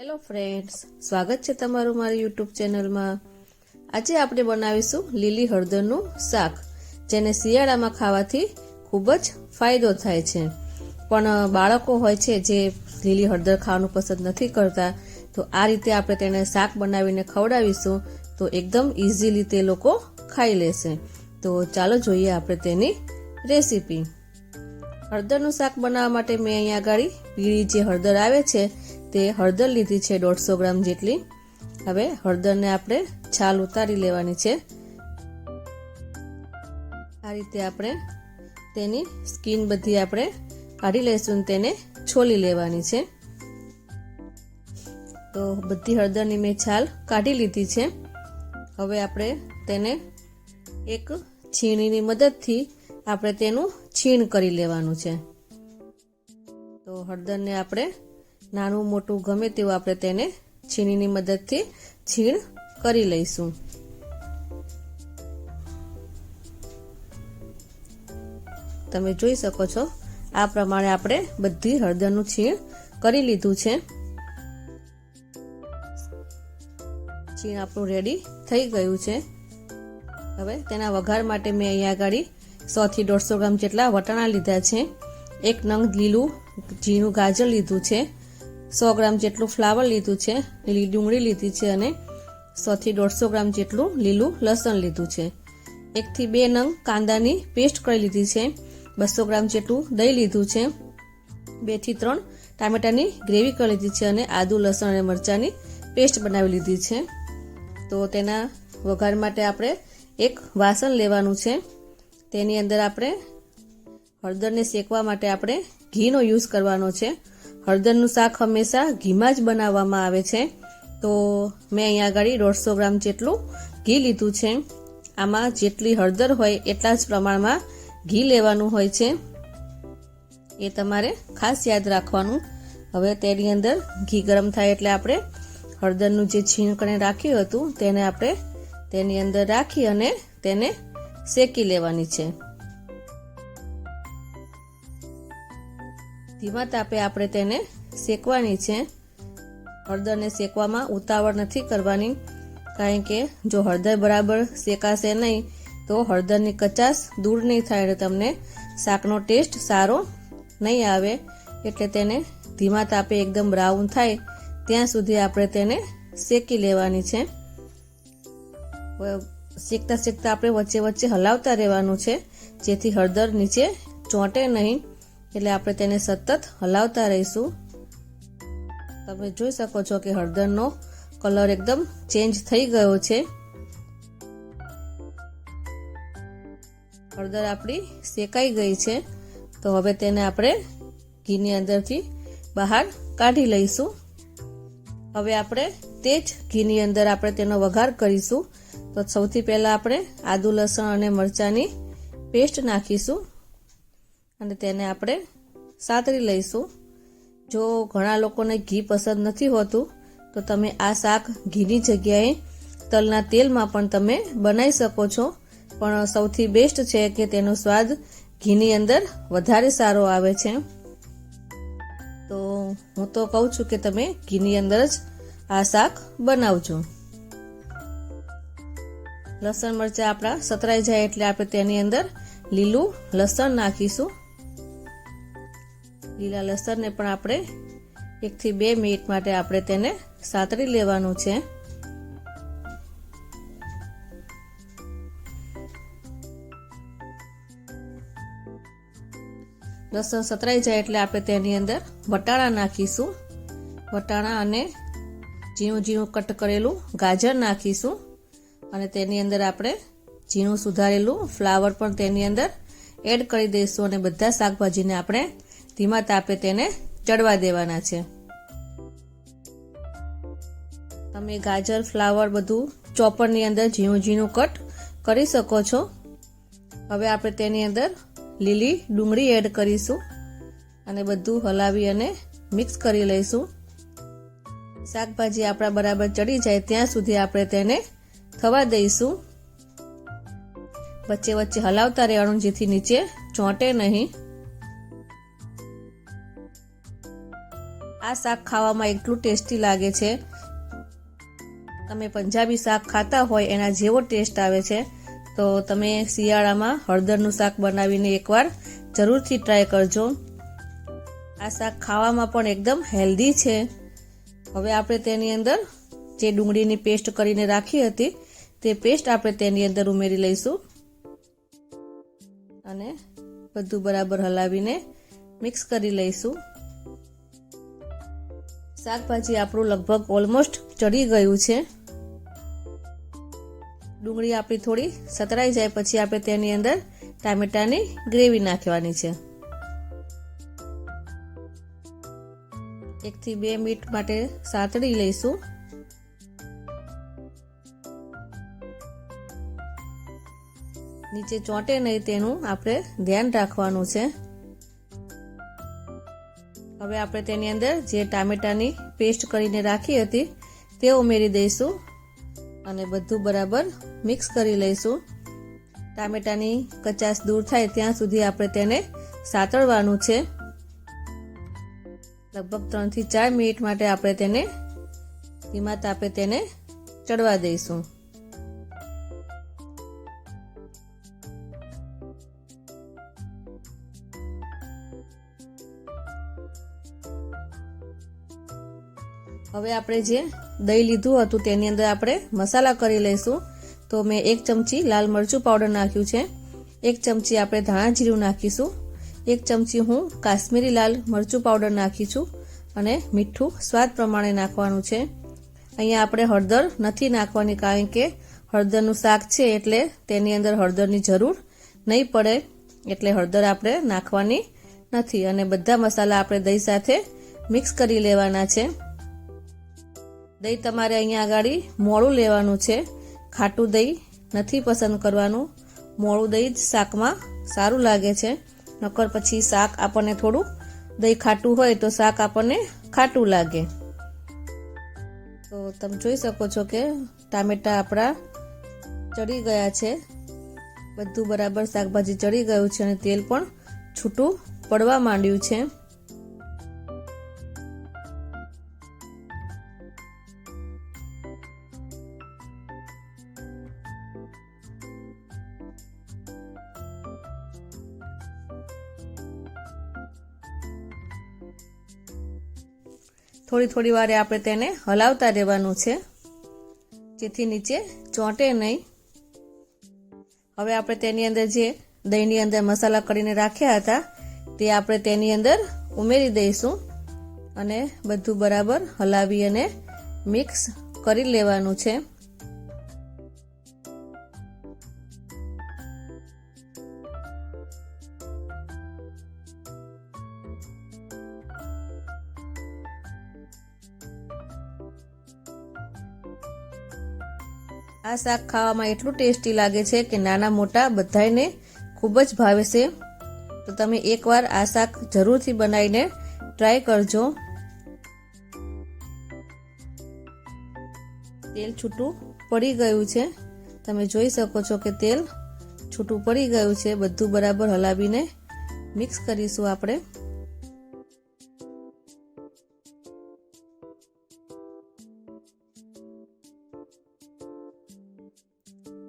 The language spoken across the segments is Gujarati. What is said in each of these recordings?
હેલો ફ્રેન્ડ્સ, સ્વાગત છે તમારું મારી યુટ્યુબ ચેનલમાં। આજે આપણે બનાવીશું લીલી હળદરનું શાક, જેને શિયાળામાં ખાવાથી ખૂબ જ ફાયદો થાય છે। પણ બાળકો હોય છે જે લીલી હળદર ખાવાનું પસંદ નથી કરતા, તો આ રીતે આપણે તેને શાક બનાવીને ખવડાવીશું તો એકદમ ઇઝીલી તે લોકો ખાઈ લેશે। તો ચાલો જોઈએ આપણે તેની રેસીપી। હળદરનું શાક બનાવવા માટે મેં અહીંયા આગળ પીળી જે હળદર આવે છે તે હળદર લીધી છે 150 ગ્રામ જેટલી। હવે હળદરને આપણે છાલ ઉતારી લેવાની છે। આ રીતે આપણે તેની સ્કિન બધી આપણે કાઢી લઈશું, તેને છોલી લેવાની છે। તો બધી હળદરની મેં છાલ કાઢી લીધી છે। હવે આપણે તેને એક છીણીની મદદથી આપણે તેનું છીણ કરી લેવાનું છે। તો હળદરને આપણે નાનું મોટું ગમે તેવું આપણે તેને છીણીની મદદથી છીણ કરી લઈશું। તમે જોઈ શકો છો આ પ્રમાણે આપણે બધી હળદરનું છીણ કરી લીધું છે। છીણ આપણું રેડી થઈ ગયું છે। હવે તેના વઘાર માટે મેં અહીંયા આગળ 100 થી 150 ગ્રામ જેટલા વટાણા લીધા છે। એક નંગ લીલું ઝીણું ગાજર લીધું છે। 100 ગ્રામ જેટલું ફ્લાવર લીધું છે। લીલી ડુંગળી લીધી છે અને 100 થી 150 ગ્રામ જેટલું લીલું લસણ લીધું છે। 1 થી 2 નંગ કાંદાની પેસ્ટ કરી લીધી છે। 200 ગ્રામ જેટલું દહીં લીધું છે। 2 થી 3 ટામેટાની ગ્રેવી કરી લીધી છે અને આદુ લસણ અને મરચાંની પેસ્ટ બનાવી લીધી છે। તો તેના વઘાર માટે આપણે એક વાસણ લેવાનું છે। તેની અંદર આપણે હળદરને શેકવા માટે આપણે ઘીનો યુઝ કરવાનો છે। હળદરનું શાક હંમેશા ઘીમાં જ બનાવવામાં આવે છે। તો મેં અહીંયા આગળ 150 ગ્રામ જેટલું ઘી લીધું છે। આમાં જેટલી હળદર હોય એટલા જ પ્રમાણમાં ઘી લેવાનું હોય છે, એ તમારે ખાસ યાદ રાખવાનું। હવે તેની અંદર ઘી ગરમ થાય એટલે આપણે હળદરનું જે છીણ કરીને રાખ્યું હતું તેને આપણે તેની અંદર રાખી અને તેને શેકી લેવાની છે। ધીમા તાપે આપણે તેને શેકવાની છે। હળદરને શેકવામાં ઉતાવળ નથી કરવાની, કારણ કે જો હળદર બરાબર શેકાશે નહીં તો હળદરની કચાશ દૂર નહીં થાય અને તમને શાકનો ટેસ્ટ સારો નહીં આવે। એટલે તેને ધીમા તાપે એકદમ બ્રાઉન થાય ત્યાં સુધી આપણે તેને શેકી લેવાની છે। શેકતા શેકતા આપણે વચ્ચે વચ્ચે હલાવતા રહેવાનું છે, જેથી હળદર નીચે ચોંટે નહીં। એટલે આપણે તેને સતત હલાવતા રહીશું। તમે જોઈ શકો છો કે હળદરનો કલર એકદમ ચેન્જ થઈ ગયો છે। હળદર આપણી શેકાઈ ગઈ છે। તો હવે તેને આપણે ઘીની અંદરથી બહાર કાઢી લઈશું। હવે આપણે તે જ ઘીની અંદર આપણે તેનો વઘાર કરીશું। તો સૌથી પહેલા આપણે આદુ લસણ અને મરચાંની પેસ્ટ નાખીશું અને તેને આપણે સાતરી લઈશું। જો ઘણા લોકોને ઘી પસંદ નથી હોતું તો તમે આ શાક ઘીની જગ્યાએ તલના તેલમાં પણ તમે બનાવી શકો છો, પણ સૌથી બેસ્ટ છે કે તેનો સ્વાદ ઘીની અંદર વધારે સારો આવે છે। તો હું તો કહું છું કે તમે ઘીની અંદર જ આ શાક બનાવજો। લસણ મરચાં આપણા સતરાઈ જાય એટલે આપણે તેની અંદર લીલું લસણ નાખીશું। લીલા લસણને પણ આપણે 1 થી 2 મિનિટ માટે આપણે તેને સાતરી લેવાનું છે। લસણ સતરાઈ જાય એટલે આપણે તેની અંદર વટાણા નાખીશું। વટાણા અને ઝીણું ઝીણું કટ કરેલું ગાજર નાખીશું અને તેની અંદર આપણે ઝીણું સુધારેલું ફ્લાવર પણ તેની અંદર એડ કરી દઈશું અને બધા શાકભાજીને આપણે ધીમા તાપે તેને ચડવા દેવાના છે। તમે ગાજર ફ્લાવર બધું ચોપરની અંદર ઝીણું ઝીણું કટ કરી શકો છો। હવે આપણે તેની અંદર લીલી ડુંગળી એડ કરીશું અને બધું હલાવી અને મિક્સ કરી લઈશું। શાકભાજી આપણા બરાબર ચડી જાય ત્યાં સુધી આપણે તેને થવા દઈશું। વચ્ચે વચ્ચે હલાવતા રહેવાનું, જેથી નીચે ચોંટે નહીં। આ શાક ખાવામાં એટલું ટેસ્ટી લાગે છે, તમે પંજાબી શાક ખાતા હોય એના જેવો ટેસ્ટ આવે છે. તો તમે શિયાળામાં હળદરનું શાક બનાવીને એકવાર જરૂરથી ટ્રાય કરજો. આ શાક ખાવામાં પણ એકદમ હેલ્ધી છે. હવે આપણે તેની અંદર જે ડુંગળીની પેસ્ટ કરીને રાખી હતી તે પેસ્ટ આપણે તેની અંદર ઉમેરી લઈશું અને બધું બરાબર હલાવીને મિક્સ કરી લઈશું. શાકભાજી આપણું લગભગ ઓલમોસ્ટ ચડી ગયું છે. ડુંગળી આપણી થોડી સતરાઈ જાય પછી આપણે તેની અંદર ટામેટાની ગ્રેવી નાખવાની છે. 1 થી 2 મિનિટ માટે સાતળી લઈશું. નીચે ચોંટે નહીં તેનું આપણે ધ્યાન રાખવાનું છે. હવે આપણે તેની અંદર જે ટામેટાની પેસ્ટ કરીને રાખી હતી તે ઉમેરી દઈશું અને બધું બરાબર મિક્સ કરી લઈશું. ટામેટાની કચાશ દૂર થાય ત્યાં સુધી આપણે તેને સાતળવાનું છે. લગભગ 3 થી 4 મિનિટ માટે આપણે તેને ધીમા તાપે તેને ચડવા દઈશું. હવે આપણે જે દહીં લીધું હતું તેની અંદર આપણે મસાલા કરી લઈશું. તો મેં 1 ચમચી લાલ મરચું પાવડર નાખ્યું છે, 1 ચમચી આપણે ધાણા જીરું નાખીશું, 1 ચમચી હું કાશ્મીરી લાલ મરચું પાવડર નાખી છું અને મીઠું સ્વાદ પ્રમાણે નાખવાનું છે. અહીંયા આપણે હળદર નથી નાખવાની કારણ કે હળદરનું શાક છે એટલે તેની અંદર હળદરની જરૂર નહીં પડે, એટલે હળદર આપણે નાખવાની નથી. અને બધા મસાલા આપણે દહીં સાથે મિક્સ કરી લેવાના છે. દહીં તમારે અહીંયા આગળ મોળું લેવાનું છે, ખાટું દહીં નથી પસંદ કરવાનું. મોળું દહીં જ શાકમાં સારું લાગે છે, નકર પછી શાક આપણને થોડું દહીં ખાટું હોય તો શાક આપણને ખાટું લાગે. તો તમે જોઈ શકો છો કે ટામેટા આપણા ચડી ગયા છે, બધું બરાબર શાકભાજી ચડી ગયું છે અને તેલ પણ છૂટું પડવા માંડ્યું છે. થોડી વારે આપણે તેને હલાવતા રહેવાનું છે જેથી નીચે ચોંટે નહીં. હવે આપણે તેની અંદર જે દહીંની અંદર મસાલા કરીને રાખ્યા હતા તે આપણે તેની અંદર ઉમેરી દઈશું અને બધું બરાબર હલાવી અને મિક્સ કરી લેવાનું છે. આ શાક ખાવામાં એટલું ટેસ્ટી લાગે છે કે નાના મોટા બધાને ખૂબ જ ભાવે છે. તો તમે એકવાર આ શાક જરૂરથી બનાવીને ટ્રાય કરજો. તેલ છૂટું પડી ગયું છે, તમે જોઈ શકો છો કે તેલ છૂટું પડી ગયું છે. બધું બરાબર હલાવીને મિક્સ કરીશું આપણે.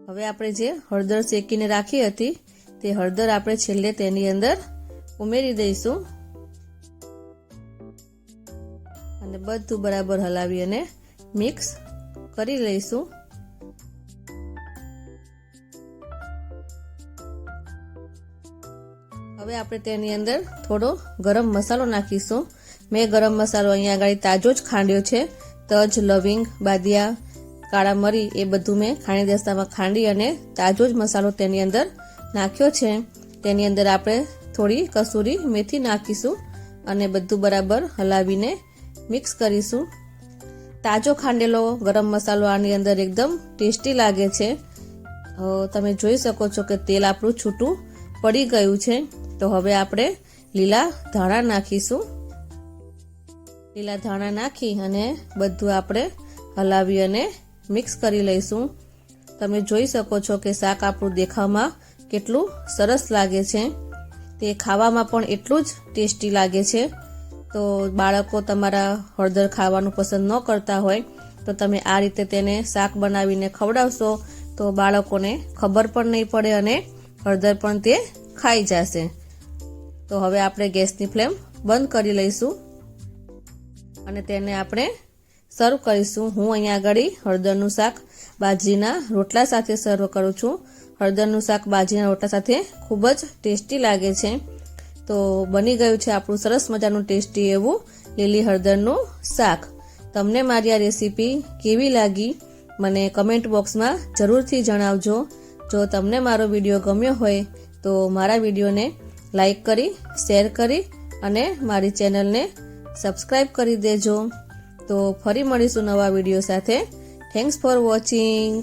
હવે આપણે જે હળદર શેકીને રાખી હતી તે હળદર આપણે છેલ્લે તેની અંદર ઉમેરી દઈશું અને બધું બરાબર હલાવી અને મિક્સ કરી લઈશું. હવે આપણે તેની અંદર થોડો ગરમ મસાલો નાખીશું. મેં ગરમ મસાલો અહીંયા આગળ તાજો જ ખાંડ્યો છે. તજ, લવિંગ, બાદિયા, કાળા મરી એ બધું મેં ખાણી દસ્તામાં ખાંડી અને તાજો જ મસાલો તેની અંદર નાખ્યો છે. તેની અંદર આપણે થોડી કસૂરી મેથી નાખીશું અને બધું બરાબર હલાવીને મિક્સ કરીશું. તાજો ખાંડેલો ગરમ મસાલો આની અંદર એકદમ ટેસ્ટી લાગે છે. તમે જોઈ શકો છો કે તેલ આપણું છૂટું પડી ગયું છે. તો હવે આપણે લીલા ધાણા નાખીશું. લીલા ધાણા નાખી અને બધું આપણે હલાવી અને મિક્સ કરી લઈશું. તમે જોઈ શકો છો કે શાક આપણું દેખાવમાં કેટલું સરસ લાગે છે, તે ખાવામાં પણ એટલું જ ટેસ્ટી લાગે છે. તો બાળકો તમારા હળદર ખાવાનું પસંદ ન કરતા હોય તો તમે આ રીતે તેને શાક બનાવીને ખવડાવશો તો બાળકોને ખબર પણ નહીં પડે અને હળદર પણ તે ખાઈ જશે. તો હવે આપણે ગેસની ફ્લેમ બંધ કરી લઈશું અને તેને આપણે સર્વ કરીશું. હું અહીંયા આગળ હળદરનું શાક બાજરીના રોટલા સાથે સર્વ કરું છું. હળદરનું શાક બાજરીના રોટલા સાથે ખૂબ જ ટેસ્ટી લાગે છે. તો બની ગયું છે આપણું સરસ મજાનું ટેસ્ટી એવું લીલી હળદરનું શાક. તમને મારી આ રેસીપી કેવી લાગી મને કમેન્ટ બોક્સમાં જરૂરથી જણાવજો. જો તમને મારો વિડીયો ગમ્યો હોય તો મારા વિડીયોને લાઈક કરી, શેર કરી અને મારી ચેનલને સબસ્ક્રાઈબ કરી દેજો. તો ફરી મળીશું નવા વિડીયો સાથે. Thanks for watching.